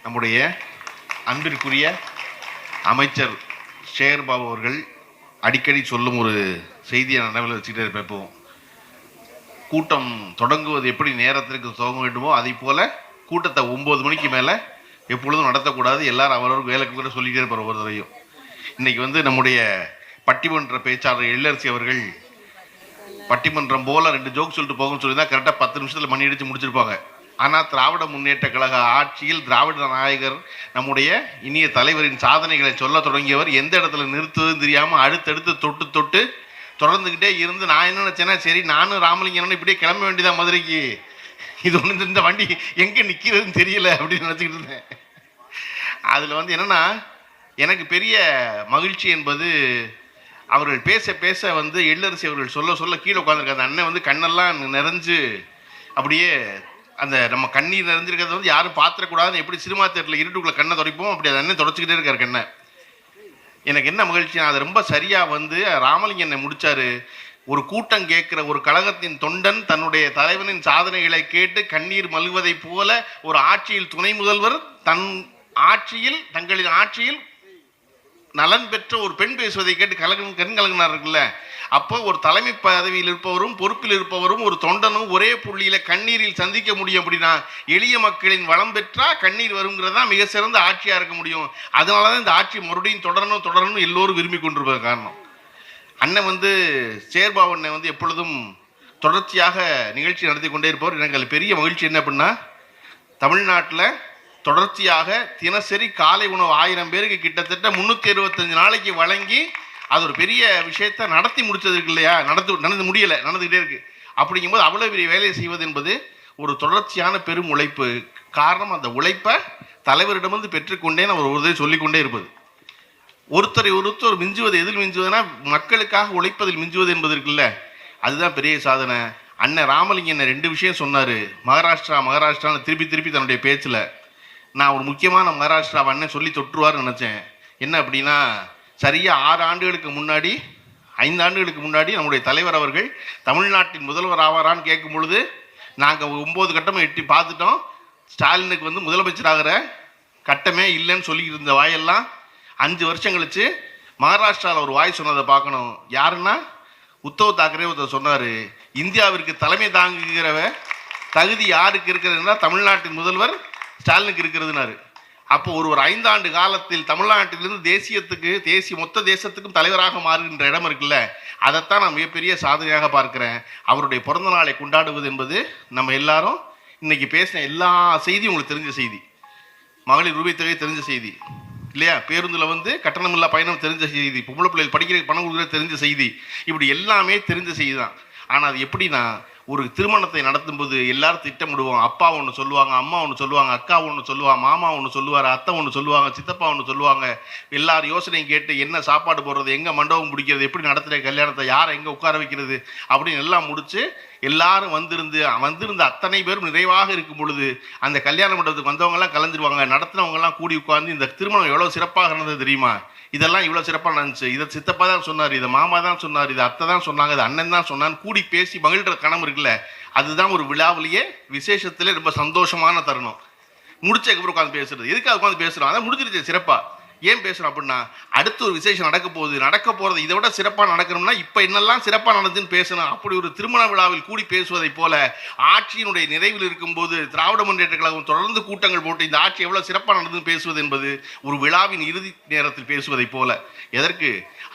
நம்முடைய அன்பிற்குரிய அமைச்சர் சேகர் பாபு அவர்கள் அடிக்கடி சொல்லும் ஒரு செய்தியை நினைவில் வச்சுக்கிட்டே இருப்பேன். எப்பவும் கூட்டம் தொடங்குவது எப்படி நேரத்திற்கு துவங்க வேண்டுமோ அதை போல கூட்டத்தை 9 மணிக்கு மேலே எப்பொழுதும் நடத்தக்கூடாது. எல்லாரும் அவரவருக்கு வேலைக்கு கூட சொல்லிக்கிட்டே இருப்பார் ஒவ்வொரு தடையும். இன்னைக்கு நம்முடைய பட்டிமன்ற பேச்சாளர் எழிலரசி அவர்கள் பட்டிமன்றம் போல 2 ஜோக் சொல்லிட்டு போகணும்னு சொல்லி தான் கரெக்டாக 10 நிமிஷத்தில் மணி அடித்து முடிச்சிருப்பாங்க. ஆனால் திராவிட முன்னேற்ற கழக ஆட்சியில் திராவிட நாயகர் நம்முடைய இனிய தலைவரின் சாதனைகளை சொல்ல தொடங்கியவர் எந்த இடத்துல நிறுத்துவதுன்னு தெரியாமல் அடுத்தடுத்து தொட்டு தொட்டு தொடர்ந்துக்கிட்டே இருந்து நான் என்ன நினச்சேன்னா, சரி நானும் ராமலிங்கன்னு இப்படியே கிளம்ப வேண்டியதான் மதுரைக்கு, இது ஒன்று இந்த வண்டி எங்கே நிற்கிறதுன்னு தெரியல அப்படின்னு நினச்சிக்கிட்டு இருந்தேன். அதில் என்னென்னா எனக்கு பெரிய மகிழ்ச்சி என்பது அவர்கள் பேச பேச எழிலரசி அவர்கள் சொல்ல சொல்ல கீழே உட்காந்துருக்காங்க. அந்த அண்ணன் கண்ணெல்லாம் நிறைஞ்சு அப்படியே அந்த நம்ம கண்ணீர் நிறைஞ்சிருக்கிறத யாரும் பார்த்துடக்கூடாதுன்னு எப்படி சினிமா தேட்டரில் இருட்டுக்குள்ளே கண்ணை துடைப்போம் அப்படி அந்த அண்ணன் தொடச்சிக்கிட்டே இருக்கார் கண்ணை. எனக்கு என்ன மகிழ்ச்சினா அது ரொம்ப சரியாக ராமலிங்க என்னை முடித்தார். ஒரு கூட்டம் கேட்குற ஒரு கழகத்தின் தொண்டன் தன்னுடைய தலைவனின் சாதனைகளை கேட்டு கண்ணீர் மல்வதை போல ஒரு ஆட்சியில் துணை முதல்வர் தங்களின் ஆட்சியில் நலன் பெற்ற ஒரு பெண் பேசுவதை கேட்டு கண் கலங்கினார் இருக்குல்ல. அப்போ ஒரு தலைமை பதவியில் இருப்பவரும் பொறுப்பில் இருப்பவரும் ஒரு தொண்டனும் ஒரே புள்ளியில கண்ணீரில் சந்திக்க முடியும். அப்படின்னா எளிய மக்களின் வளம் பெற்றா கண்ணீர் வருங்கிறதா மிக சிறந்த ஆட்சியா இருக்க முடியும். அதனாலதான் இந்த ஆட்சி மறுபடியும் தொடரணும் எல்லோரும் விரும்பி கொண்டிருப்பது காரணம். அண்ணன் சேர்பாபு அண்ணன் எப்பொழுதும் தொடர்ச்சியாக நிகழ்ச்சி நடத்தி கொண்டே இருப்பவர். எனக்கு அது பெரிய மகிழ்ச்சி என்ன அப்படின்னா, தமிழ்நாட்டில் தொடர்ச்சியாக தினசரி காலை உணவு 1000 பேருக்கு கிட்டத்தட்ட 365 நாளைக்கு வழங்கி அது ஒரு பெரிய விஷயத்தை நடத்தி முடிச்சது இருக்கு இல்லையா. நடந்துக்கிட்டே இருக்கு. அப்படிங்கும்போது அவ்வளோ பெரிய வேலையை செய்வது என்பது ஒரு தொடர்ச்சியான பெரும் உழைப்பு. காரணம் அந்த உழைப்பை தலைவரிடமிருந்து பெற்றுக்கொண்டேன் அவர் ஒரு சொல்லிக்கொண்டே இருப்பது. ஒருத்தர் மிஞ்சுவது எதில் மிஞ்சுவதுன்னா மக்களுக்காக உழைப்பதில் மிஞ்சுவது என்பது இருக்குல்ல, அதுதான் பெரிய சாதனை. அண்ணன் ராமலிங்கன் 2 விஷயம் சொன்னார். மகாராஷ்டிரான்னு திருப்பி தன்னுடைய பேச்சில் நான் ஒரு முக்கியமான மகாராஷ்டிரா அண்ணன் சொல்லி தொற்றுவார்னு நினச்சேன். என்ன அப்படின்னா, சரியாக 6 ஆண்டுகளுக்கு முன்னாடி 5 ஆண்டுகளுக்கு முன்னாடி நம்முடைய தலைவர் அவர்கள் தமிழ்நாட்டின் முதல்வர் ஆவாரான்னு கேட்கும் பொழுது நாங்கள் 9 கட்டமும் எட்டி பார்த்துட்டோம், ஸ்டாலினுக்கு முதலமைச்சராகிற கட்டமே இல்லைன்னு சொல்லிக்கிட்டு இருந்த வாயெல்லாம் 5 வருஷம் கழிச்சு மகாராஷ்டிராவில் ஒரு வாய் சொன்னதை பார்க்கணும். யாருன்னா உத்தவ் தாக்கரே ஒருத்தர் சொன்னார், இந்தியாவிற்கு தலைமை தாங்குகிற தகுதி யாருக்கு இருக்கிறதுனா தமிழ்நாட்டின் முதல்வர் ஸ்டாலினுக்கு இருக்கிறதுனாரு. அப்போ ஒரு 5 ஆண்டு காலத்தில் தமிழ்நாட்டிலிருந்து மொத்த தேசத்துக்கும் தலைவராக மாறுகின்ற இடம் இருக்குல்ல, அதைத்தான் நான் மிகப்பெரிய சாதனையாக பார்க்கிறேன். அவருடைய பிறந்த நாளை கொண்டாடுவது என்பது நம்ம எல்லாரும் இன்னைக்கு பேசின எல்லா செய்தியும் உங்களுக்கு தெரிஞ்ச செய்தி. மகளிர் உரிமை தொகை தெரிஞ்ச செய்தி இல்லையா, பேருந்தில் கட்டணமில்லா பயணம் தெரிஞ்ச செய்தி, பொம்பளை பிள்ளைகள் படிக்கிற பணம் கொடுக்குற தெரிஞ்ச செய்தி, இப்படி எல்லாமே தெரிஞ்ச செய்தி தான். ஆனால் அது எப்படின்னா, ஒரு திருமணத்தை நடத்தும் போது எல்லாரும் திட்டமிடுவோம். அப்பா ஒன்று சொல்லுவாங்க, அம்மா ஒன்று சொல்லுவாங்க, அக்கா ஒன்று சொல்லுவாங்க, மாமா ஒன்று சொல்லுவார், அத்தை ஒன்று சொல்லுவாங்க, சித்தப்பா ஒன்று சொல்லுவாங்க. எல்லாரும் யோசனையும் கேட்டு என்ன சாப்பாடு போடுறது, எங்கே மண்டபம் பிடிக்கிறது, எப்படி நடத்துகிற கல்யாணத்தை, யாரை எங்கே உட்கார வைக்கிறது அப்படின்னு எல்லாம் முடித்து எல்லாரும் வந்திருந்த அத்தனை பேரும் நிறைவாக இருக்கும் பொழுது அந்த கல்யாண மண்டபத்துக்கு வந்தவங்கெல்லாம் கலந்துருவாங்க. நடத்துனவங்கெல்லாம் கூடி உட்கார்ந்து இந்த திருமணம் எவ்வளோ சிறப்பாக நடந்தது தெரியுமா, இதெல்லாம் இவ்வளோ சிறப்பாக நடந்துச்சு, இதை சித்தப்பா தான் சொன்னார், இதை மாமா தான் சொன்னார், இதை அத்தை தான் சொன்னாங்க, இது அண்ணன் தான் சொன்னான்னு கூடி பேசி மகிழ்கிற கணம் இருக்குல்ல, அதுதான் ஒரு விழாவிலேயே விசேஷத்திலே ரொம்ப சந்தோஷமான தருணம். முடிச்சதுக்கப்புறம் உட்காந்து பேசுறது. எதுக்காக உட்காந்து பேசுகிறோம், அதான் முடிஞ்சிருச்சு சிறப்பாக. ஏன் பேசுகிறோம் அப்படின்னா, அடுத்து ஒரு விசேஷம் நடக்க போகிறது இதை விட சிறப்பாக நடக்கணும்னா இப்போ என்னெல்லாம் சிறப்பாக நடந்துன்னு பேசணும். அப்படி ஒரு திருமண விழாவில் கூடி பேசுவதை போல ஆட்சியினுடைய நிறைவில் இருக்கும்போது திராவிட முன்னேற்ற கழகம் தொடர்ந்து கூட்டங்கள் போட்டு இந்த ஆட்சி எவ்வளோ சிறப்பாக நடந்துன்னு பேசுவது என்பது ஒரு விழாவின் இறுதி நேரத்தில் பேசுவதை போல. எதற்கு?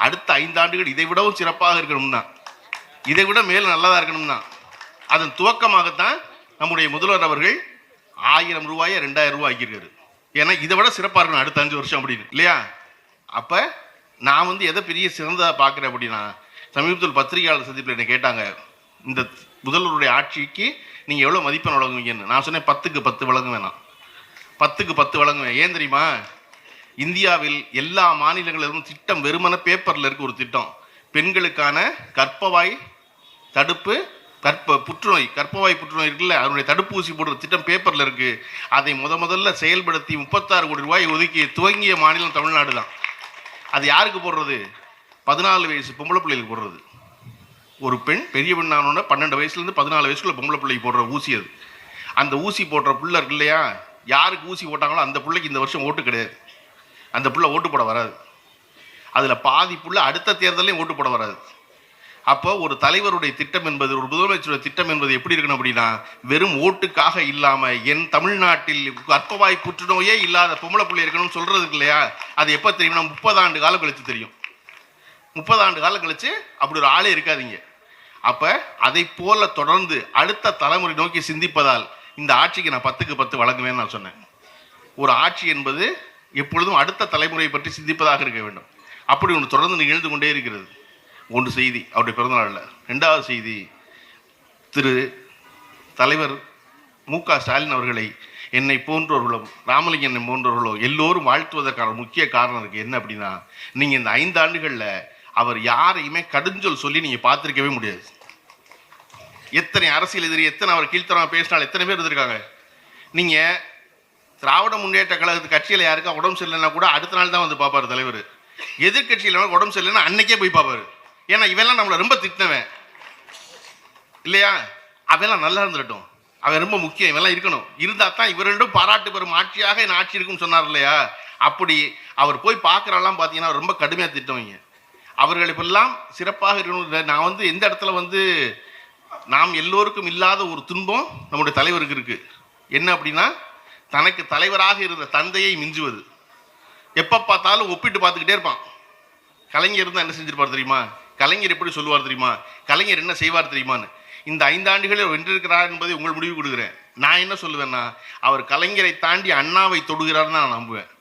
அடுத்த 5 ஆண்டுகள் இதை விடவும் சிறப்பாக இருக்கணும்னா, இதை விட மேலும் நல்லதாக இருக்கணும்னா, அதன் துவக்கமாகத்தான் நம்முடைய முதல்வர் அவர்கள் 1000 ரூபாயை 2000 ரூபாய் ஆக்கியிருக்காரு. ஏன்னா இதை விட சிறப்பாக இருக்கணும் அடுத்த 5 வருஷம் அப்படின்னு இல்லையா. அப்போ நான் எதை பெரிய சிறந்ததாக பார்க்குறேன் அப்படின்னா, சமீபத்தில் பத்திரிகையாளர் சந்திப்பில் என்னை கேட்டாங்க, இந்த முதல்வருடைய ஆட்சிக்கு நீங்கள் எவ்வளோ மதிப்பெண் வழங்குவீங்கன்னு. நான் சொன்னேன் 10க்கு 10 வழங்க வேணாம், 10க்கு 10 வழங்குவேன். ஏன் தெரியுமா, இந்தியாவில் எல்லா மாநிலங்களிலும் திட்டம் வெறுமன பேப்பரில் இருக்க ஒரு திட்டம், பெண்களுக்கான கர்ப்பவாய் தடுப்பு கர்ப்பவாய் புற்றுநோய் இருக்குல்ல, அதனுடைய தடுப்பூசி போடுற திட்டம் பேப்பரில் இருக்குது. அதை முதல்ல செயல்படுத்தி 36 கோடி ரூபாய் ஒதுக்கி துவங்கிய மாநிலம் தமிழ்நாடு தான். அது யாருக்கு போடுறது? 14 வயசு பொம்பளை பிள்ளைகளுக்கு போடுறது. ஒரு பெண் பெரிய பெண்ணானோன்னா 12 வயசுலேருந்து 14 வயசுக்குள்ள பொம்பளை பிள்ளைக்கு போடுற ஊசி அது. அந்த ஊசி போடுற பிள்ளை இருக்கு இல்லையா, யாருக்கு ஊசி போட்டாங்களோ அந்த பிள்ளைக்கு இந்த வருஷம் ஓட்டு கிடையாது, அந்த பிள்ளை ஓட்டு போட வராது. அதில் பாதி புள்ள அடுத்த தேர்தலையும் ஓட்டு போட வராது. அப்போ ஒரு தலைவருடைய திட்டம் என்பது, ஒரு முதலமைச்சருடைய திட்டம் என்பது எப்படி இருக்கணும் அப்படின்னா, வெறும் ஓட்டுக்காக இல்லாமல் என் தமிழ்நாட்டில் கர்ப்பவாய் புற்றுநோயே இல்லாத பொம்பளை பிள்ளை இருக்கணும்னு சொல்கிறதுக்கு இல்லையா, அது எப்போ தெரியும்னா 30 ஆண்டு காலம் கழித்து தெரியும். 30 ஆண்டு காலம் கழித்து அப்படி ஒரு ஆளே இருக்காதீங்க. அப்போ அதை போல தொடர்ந்து அடுத்த தலைமுறை நோக்கி சிந்திப்பதால் இந்த ஆட்சிக்கு நான் 10க்கு 10 வழங்குவேன்னு நான் சொன்னேன். ஒரு ஆட்சி என்பது எப்பொழுதும் அடுத்த தலைமுறையை பற்றி சிந்திப்பதாக இருக்க வேண்டும். அப்படி ஒன்று தொடர்ந்து நிகழ்ந்து கொண்டே இருக்கிறது. ஒன்று செய்தி அவருடைய பிறந்தநாளில். 2வது செய்தி, திரு தலைவர் மு.க. ஸ்டாலின் அவர்களை என்னை போன்றவர்களோ ராமலிங்கனை போன்றவர்களோ எல்லோரும் வாழ்த்துவதற்கான முக்கிய காரணம் இருக்குது. என்ன அப்படின்னா, நீங்கள் இந்த 5 ஆண்டுகளில் அவர் யாரையுமே கடுஞ்சொல் சொல்லி நீங்கள் பார்த்துருக்கவே முடியாது. எத்தனை அரசியல் எதிரி, எத்தனை அவர் கீழ்த்தரமாக பேசினால் எத்தனை பேர் இருந்திருக்காங்க. நீங்கள் திராவிட முன்னேற்ற கழகத்து கட்சியில் யாருக்கா உடம்பு சரியில்லைன்னா கூட அடுத்த நாள் தான் வந்து பார்ப்பார் தலைவர். எதிர்கட்சியில் உடம்பு சரியில்லைன்னா அன்னைக்கே போய் பார்ப்பார். ஏன்னா இவெல்லாம் நம்மளை ரொம்ப திட்டினவன் இல்லையா, அவெல்லாம் நல்லா இருந்துடட்டும், அவன் ரொம்ப முக்கியம், இவெல்லாம் இருக்கணும், இருந்தால் தான் இவரிடம் பாராட்டு பெறும் ஆட்சியாக என் ஆட்சி இருக்குன்னு சொன்னார் இல்லையா. அப்படி அவர் போய் பார்க்குறலாம் பார்த்தீங்கன்னா ரொம்ப கடுமையாக திட்டவங்க. அவர்கள் இப்பெல்லாம் சிறப்பாக இருக்கணும். நான் வந்து எந்த இடத்துல வந்து நாம் எல்லோருக்கும் இல்லாத ஒரு துன்பம் நம்முடைய தலைவருக்கு இருக்குது. என்ன அப்படின்னா, தனக்கு தலைவராக இருந்த தந்தையை மிஞ்சுவது. எப்போ பார்த்தாலும் ஒப்பிட்டு பார்த்துக்கிட்டே இருப்பான். கலைஞர் இருந்தால் என்ன செஞ்சிருப்பார் தெரியுமா, கலைஞர் எப்படி சொல்லுவார் தெரியுமா, கலைஞர் என்ன செய்வார் தெரியுமான்னு. இந்த 5 ஆண்டுகளில் வென்றிருக்கிறார் என்பதை உங்கள் முடிவு கொடுக்குறேன். நான் என்ன சொல்லுவேன்னா, அவர் கலைஞரை தாண்டி அண்ணாவை தொடுகிறார்னு நான் நம்புவேன்.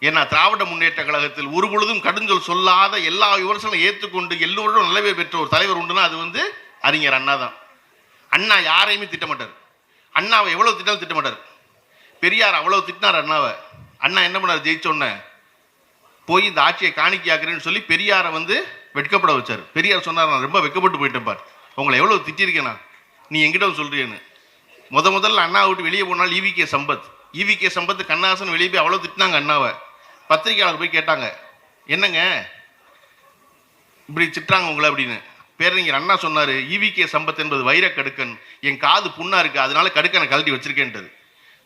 ஏன்னா திராவிட முன்னேற்ற கழகத்தில் ஒரு பொழுதும் கடுஞ்சொல் சொல்லாத, எல்லா விமர்சனம் ஏற்றுக்கொண்டு எல்லோரும் நல்லவே பெற்ற ஒரு தலைவர் உண்டுன்னா அது வந்து அறிஞர் அண்ணா தான். அண்ணா யாரையுமே திட்டமாட்டார். அண்ணாவை எவ்வளோ திட்டாலும் திட்டமாட்டார். பெரியார் அவ்வளோ திட்டினார் அண்ணாவை. அண்ணா என்ன பண்ணார், ஜெயிச்சோன்னே போய் இந்த ஆட்சியை காணிக்கையாக்குறேன்னு சொல்லி பெரியாரை வந்து வெட்கப்பட வச்சார். பெரியார் சொன்னார், நான் ரொம்ப வெட்கப்பட்டு போயிட்டேன் பார், உங்களை எவ்வளோ திட்டிருக்கேனா, நீ எங்கிட்ட சொல்றியேன்னு. முதல்ல அண்ணா விட்டு வெளியே போனால் ஈவிகே சம்பத் கண்ணாசன் வெளியே போய் அவ்வளோ திட்டினாங்க அண்ணாவை. பத்திரிகையாளர் போய் கேட்டாங்க, என்னங்க இப்படி திட்டுறாங்க உங்களை அப்படின்னு. பேரறிஞர் அண்ணா சொன்னார், ஈவிகே சம்பத் என்பது வைர கடுக்கன், என் காது புண்ணா இருக்கு, அதனால கடுக்கனை கழட்டி வச்சிருக்கேன்ட்டாரு.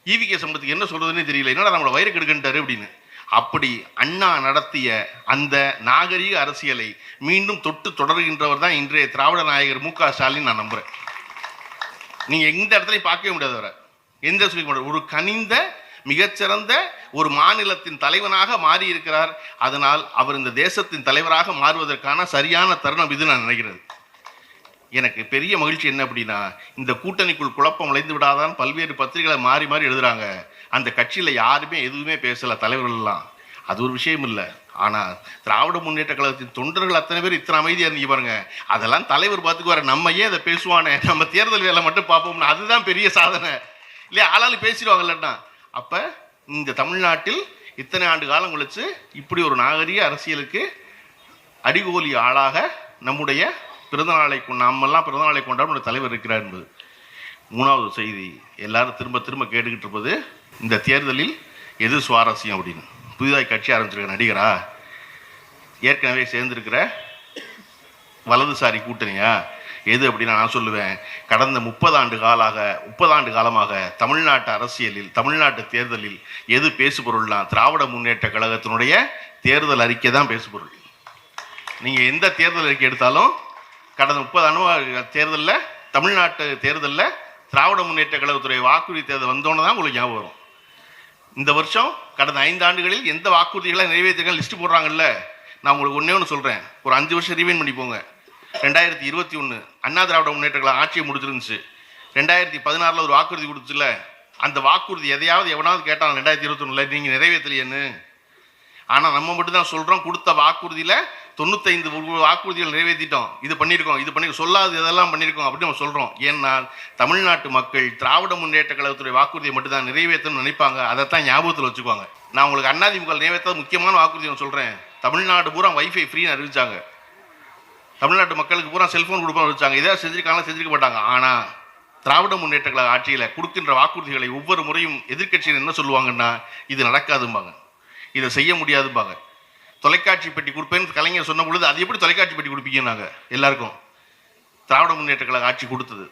ஈவிகே சம்பத்துக்கு என்ன சொல்றதுன்னு தெரியல, என்னடா நம்மளை வைர கடுக்கன்ட்டாரு அப்படின்னு. அப்படி அண்ணா நடத்திய அந்த நாகரீக அரசியலை மீண்டும் தொட்டு தொடர்கின்றவர் தான் இன்றைய திராவிட நாயகர் மு.க. ஸ்டாலின். நான் நம்புறேன். நீங்க எந்த இடத்துலையும் பார்க்கவே முடியாது அவரை. எந்த சொல்லி ஒரு கனிந்த மிகச்சிறந்த ஒரு மாநிலத்தின் தலைவனாக மாறி இருக்கிறார். அதனால் அவர் இந்த தேசத்தின் தலைவராக மாறுவதற்கான சரியான தருணம் இது நான் நினைக்கிறேன். எனக்கு பெரிய மகிழ்ச்சி என்ன அப்படின்னா, இந்த கூட்டணிக்குள் குழப்பம் விளைந்து விடாதான் பல்வேறு பத்திரிகைகளை மாறி மாறி எழுதுறாங்க. அந்த கட்சியில் யாருமே எதுவுமே பேசலை, தலைவர்கள்லாம். அது ஒரு விஷயம் இல்லை. ஆனால் திராவிட முன்னேற்ற கழகத்தின் தொண்டர்கள் அத்தனை பேர் இத்தனை அமைதியாக இருந்தீங்க பாருங்க. அதெல்லாம் தலைவர் பார்த்துக்கு வர, நம்ம ஏன் அதை பேசுவானே, நம்ம தேர்தல் வேலை மட்டும் பார்ப்போம்னா அதுதான் பெரிய சாதனை இல்லையா. ஆளாலும் பேசிடுவாங்கல்லன்னா. அப்போ இந்த தமிழ்நாட்டில் இத்தனை ஆண்டு காலம் கழிச்சு இப்படி ஒரு நாகரிக அரசியலுக்கு அடிகோலி ஆளாக நம்முடைய பிறந்தநாளை நாமெல்லாம் பிறந்தநாளை கொண்டாட நம்முடைய தலைவர் இருக்கிறார் என்பது. 3வது செய்தி, எல்லாரும் திரும்ப திரும்ப கேட்டுக்கிட்டு இருப்பது, இந்த தேர்தலில் எது சுவாரஸ்யம் அப்படின்னு. புதிதாக கட்சி ஆரம்பிச்சிருக்க நடிகரா, ஏற்கனவே சேர்ந்திருக்கிற வலதுசாரி கூட்டணியா, எது அப்படின்னா நான் சொல்லுவேன், கடந்த 30 ஆண்டு காலமாக தமிழ்நாட்டு அரசியலில், தமிழ்நாட்டு தேர்தலில் எது பேசுபொருள்னா திராவிட முன்னேற்ற கழகத்தினுடைய தேர்தல் அறிக்கை தான் பேசுபொருள். நீங்கள் எந்த தேர்தல் அறிக்கை எடுத்தாலும் கடந்த 30 ஆண்டு தேர்தலில், தமிழ்நாட்டு தேர்தலில் திராவிட முன்னேற்ற கழகத்துடைய வாக்குறுதி தேர்தல் வந்தோன்னு தான் உங்களுக்கு ஞாபகம் வரும். இந்த வருஷம் கடந்த 5 ஆண்டுகளில் எந்த வாக்குறுதிகளை நிறைவேற்றிருக்க லிஸ்ட் போடுறாங்கல்ல, நான் உங்களுக்கு ஒன்று சொல்கிறேன். ஒரு 5 வருஷம் ரிவைன் பண்ணி போங்க. 2021 அண்ணா திராவிட முன்னேற்ற கழகம் ஆட்சியை முடிச்சிருந்துச்சு. 2016 ஒரு வாக்குறுதி கொடுத்துச்சுல, அந்த வாக்குறுதி எதையாவது எவனாவது கேட்டாங்க 2021 நீங்கள் நிறைவேற்றலையேன்னு. ஆனால் நம்ம மட்டும் தான் சொல்கிறோம், கொடுத்த வாக்குறுதியில் 95 வாக்குறுதிகள் நிறைவேற்றிட்டோம், இது பண்ணியிருக்கோம் சொல்லாது இதெல்லாம் பண்ணியிருக்கோம் அப்படின்னு நம்ம சொல்கிறோம். ஏன்னா தமிழ்நாட்டு மக்கள் திராவிட முன்னேற்ற கழகத்துடைய வாக்குறுதியை மட்டும் தான் நிறைவேற்றணும்னு நினைப்பாங்க. அதைத்தான் ஞாபகத்தில் வச்சுக்குவாங்க. நான் உங்களுக்கு அதிமுக நிறைவேற்ற முக்கியமான வாக்குறுதி நான் சொல்கிறேன். தமிழ்நாடு பூரா வைஃபை ஃப்ரீன்னு அறிவிச்சாங்க. தமிழ்நாட்டு மக்களுக்கு பூரா செல்ஃபோன் கொடுப்போம் வச்சாங்க. இதை செஞ்சிருக்க மாட்டாங்க. ஆனால் திராவிட முன்னேற்ற கழக ஆட்சியில் கொடுக்கின்ற வாக்குறுதிகளை ஒவ்வொரு முறையும் எதிர்க்கட்சியில் என்ன சொல்லுவாங்கன்னா, இது நடக்காதும்பாங்க, இதை செய்ய முடியாதும்பாங்க. தொலைக்காட்சி பெட்டி கொடுப்பேன்னு கலைஞர் சொன்ன பொழுது, அது எப்படி தொலைக்காட்சி பெட்டி கொடுப்பீங்க? நாங்கள் எல்லாருக்கும் திராவிட முன்னேற்ற கழக ஆட்சி கொடுத்தது.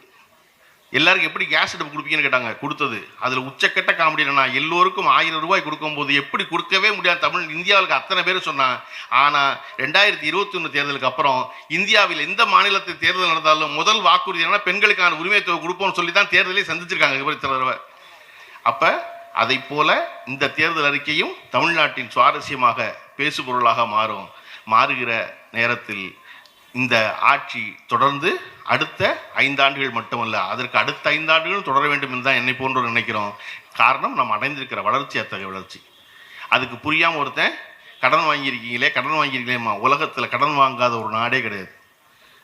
எல்லாருக்கும் எப்படி கேஸ் அடுப்பு கொடுப்பீங்கன்னு கேட்டாங்க. கொடுத்தது. அதில் உச்சக்கட்ட காமெடி என்னன்னா, எல்லோருக்கும் 1000 ரூபாய் கொடுக்கும்போது எப்படி கொடுக்கவே முடியாது தமிழ் இந்தியாவுக்கு அத்தனை பேர் சொன்னான். ஆனால் 2021 தேர்தலுக்கு அப்புறம் இந்தியாவில் எந்த மாநிலத்தில் தேர்தல் நடந்தாலும் முதல் வாக்குறுதி என்னன்னா, பெண்களுக்கான உரிமை தொகை கொடுப்போம்னு சொல்லி தான் தேர்தலே சந்திச்சிருக்காங்க தடவை. அப்போ அதை போல இந்த தேர்தல் அறிக்கையும் தமிழ்நாட்டின் சுவாரஸ்யமாக பேசுபொருளாக மாறுகிற நேரத்தில் இந்த ஆட்சி தொடர்ந்து அடுத்த 5 ஆண்டுகள் மட்டுமல்ல, அதற்கு அடுத்த 5 ஆண்டுகளும் தொடர வேண்டும் என்று தான் என்னை போன்றோர் நினைக்கிறோம். காரணம், நம்ம அடைந்திருக்கிற வளர்ச்சி அத்தகைய வளர்ச்சி. அதுக்கு புரியாமல் ஒருத்தன் கடன் வாங்கியிருக்கீங்களேம்மா. உலகத்தில் கடன் வாங்காத ஒரு நாடே கிடையாது.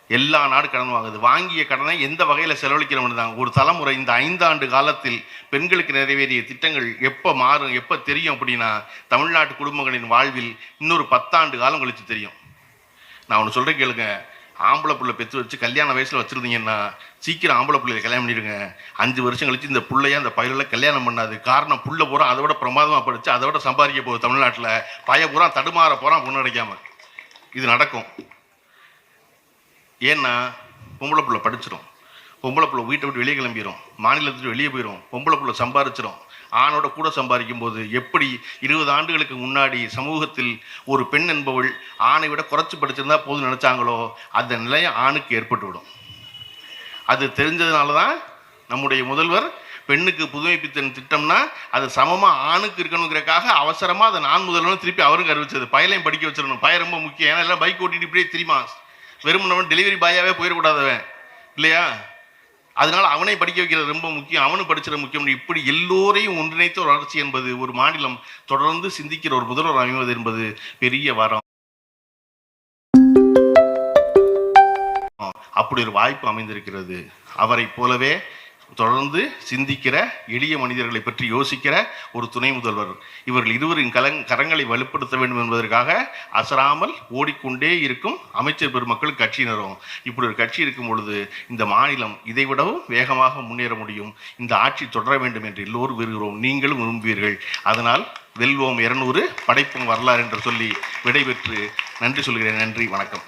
எல்லா நாடு கடன் வாங்குது. வாங்கிய கடனை எந்த வகையில் செலவழிக்கிறோம்னு தான் ஒரு தலைமுறை. இந்த 5 ஆண்டு காலத்தில் பெண்களுக்கு நிறைவேறிய திட்டங்கள் எப்போ மாறும், எப்போ தெரியும் அப்படின்னா, தமிழ்நாட்டு குடும்பங்களின் வாழ்வில் இன்னொரு 10 ஆண்டு காலம் கழித்து தெரியும். நான் ஒன்று சொல்கிறேன் கேளுங்க. ஆம்பளை பிள்ளை பெற்று வச்சு கல்யாண வயசில் வச்சுருந்தீங்கன்னா சீக்கிரம் ஆம்பளை பிள்ளையை கல்யாணம் பண்ணிடுங்க. 5 வருஷம் கழிச்சு இந்த பிள்ளைய அந்த பயிரில் கல்யாணம் பண்ணாது. காரணம், புள்ள பூரா அதை விட பிரமாதமாக படித்து அதை விட சம்பாதிக்க போகுது. தமிழ்நாட்டில் பய பூரா தடுமாற போகிறான் பொண்ணு அடைக்காமல். இது நடக்கும். ஏன்னா பொம்பளை பிள்ளை படிச்சிடும், பொம்பளை பிள்ளை வீட்டை விட்டு வெளியே கிளம்பிடும், மாநிலத்துக்கு வெளியே போயிடும், பொம்பளை பிள்ளை சம்பாதிச்சிடும். ஆணோட கூட சம்பாதிக்கும் போது எப்படி 20 ஆண்டுகளுக்கு முன்னாடி சமூகத்தில் ஒரு பெண் என்பவள் ஆணை விட குறைச்சி படிச்சிருந்தா போதும் நினைச்சாங்களோ, அந்த நிலையை ஆணுக்கு ஏற்பட்டுவிடும். அது தெரிஞ்சதுனால தான் நம்முடைய முதல்வர் பெண்ணுக்கு புதுமைப்பித்தன் திட்டம்னா அது சமமாக ஆணுக்கு இருக்கணுங்கிறக்காக அவசரமாக அதை நான் முதல்வரும் திருப்பி அவருக்கு அறிவிச்சது. பயலையும் படிக்க வச்சிடணும். பய ரொம்ப முக்கியம். ஏன்னா எல்லாம் பைக் ஓட்டிட்டு இப்படியே தெரியுமா, வெறும் டெலிவரி பாயாவே போயிடக்கூடாதவன் இல்லையா? அதனால அவனை படிக்க வைக்கிறது ரொம்ப முக்கியம், அவனு படிச்சிட முக்கியம். இப்படி எல்லோரையும் ஒன்றிணைத்த ஒரு வளர்ச்சி என்பது, ஒரு மாநிலம் தொடர்ந்து சிந்திக்கிற ஒரு முதல்வர் அமைவது என்பது பெரிய வரம். அப்படி ஒரு வாய்ப்பு அமைந்திருக்கிறது. அவரை போலவே தொடர்ந்து சிந்திக்கிற எளிய மனிதர்களை பற்றி யோசிக்கிற ஒரு துணை முதல்வர். இவர்கள் இருவரின் கரங்களை வலுப்படுத்த வேண்டும் என்பதற்காக அசராமல் ஓடிக்கொண்டே இருக்கும் அமைச்சர் பெருமக்கள் கட்சியினரும். இப்படி ஒரு கட்சி இருக்கும் பொழுது இந்த மாநிலம் இதைவிடவும் வேகமாக முன்னேற முடியும். இந்த ஆட்சி தொடர வேண்டும் என்று எல்லோரும் விரும்புகிறோம், நீங்களும் விரும்புவீர்கள். அதனால் வெல்வோம் 200, படைப்போம் வரலாறு என்று சொல்லி விடைபெற்று நன்றி சொல்கிறேன். நன்றி, வணக்கம்.